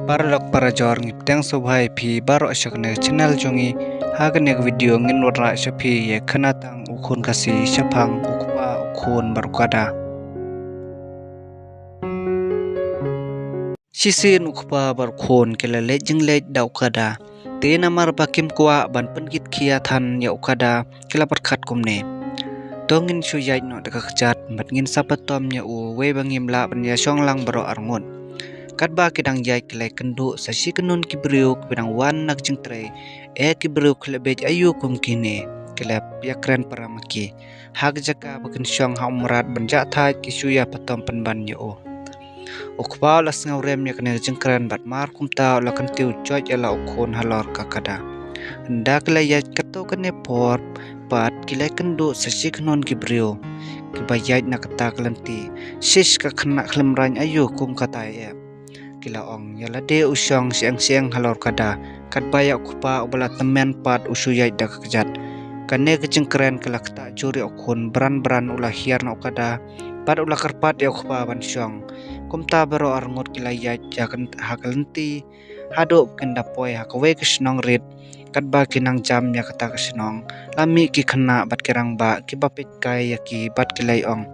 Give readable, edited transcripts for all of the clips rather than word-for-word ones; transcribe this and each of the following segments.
Parlok para jor ngipteng sobhai phi baro shakne channel jongi hagne video ngin wara shapi ye khanatang ukhun kasi shaphang ukpa ukhun barukada sisin ukpa barkhon kelale jingle daukada te namar bakim kwa ban pengit khia than ya ukada kelapat khat kumne tongin suyai no dakakjat matngin sapatom nya u we bangim la ban ya songlang baro arngon Kadba kidang jai kelai kendu sasi kenun kibriuk bidang wan nak jingtre kibriuk lebej ayu kum kine kelap yakran paramaki hak jaka bakin syong ha umrat banja thai kisuya patom penban yo ukpa las ngaurem yak ne jingkran bat mar kumta lakan tiu choj ala ukhon halor kakada ndak la ya kato kane por pat kilai kendu sasi kenun kibriuk kibayai nak tak lenti sis ka khna khlemran ayu kum katai Kilaong yalade usong siang halor kada kadbaya kupa ubala temen pat usuyai dak kejat kane kecengkeren kelakta juri okun beran ulah hiar no kada pat ulah kerpat ya kupa ban syong kumta bero arngut kilayat jakan hakalenti hado kendapoy hakawe kesnong rit kadba kinang jam ya kata kesnong lami ki kena bat kerang ba kibapit kai yaki bat kilayong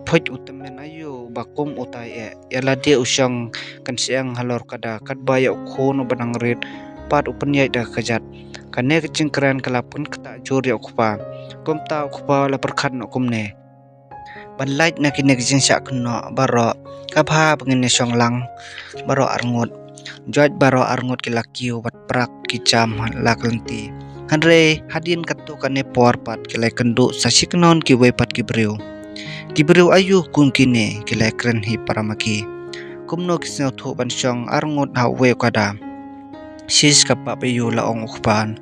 phoj utamen ayu bakum utai yala dia usang kan siang halor kada kadbaya ukhono banang rit pat upanyai da kajat kane kecingkran kalapun kata juri ukupa kumta ukupa la perkhat no kumne ban light na kine kijingsa kuno baro kapha bangine songlang baro arngut joj baro arngut kilakiu bat prak kicam laklenti hanre hadin katu kane por pat kilai kendu sasiknon kiwe pat kibriu Kibriu ayu kungkine kilai kren hi paramaki kumno kisno thu bansong arngut hawe kada sis kapa payu laong ukpan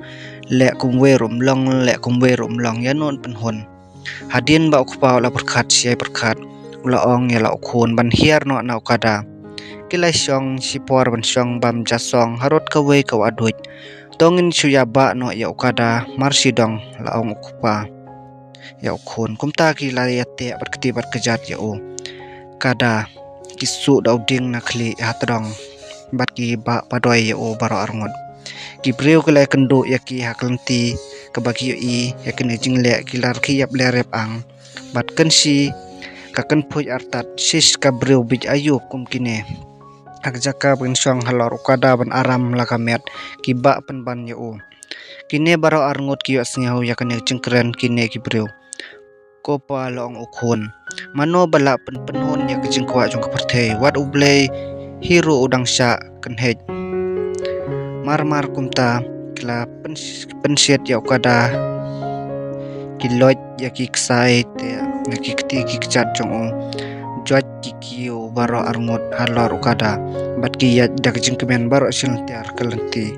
le kumwe rumlong yanon penhon hadin ba ukpa la perkhat siai perkhat ulaong ya la ukhon ban hiar no na kada kilai song sipor bansong bam jasong harot kawe kawaduj tongin suya ba no ya ukada marsidong laong ukpa ya ukhon kumta ki layate berketibat kejat ya o kada kisu dauding nakli hatrong bat ki ba padoi ya o baro arngot ki breu kelai kendu ya ki haklenti kebagi i ya kene jingle kilar ki yap lerep ang bat kensi kaken phuj artat sis ka breu bij ayu kum kine akjaka bensong halor ukada ban aram lakamet ki ba penban ya o kine baro arngot ki asnyahu ya kene cengkren kine ki breu kopa long ukhon mano bala penhon ya kejingkwa jong kaperthei wat ublei hero udang sya kenhej mar kumta kla pensiet ya ukada kiloj ya kiksai te ya kikti kikjat jong jot kikiu baro arngut halor ukada bat ki ya dak jingkemen baro siltiar kelenti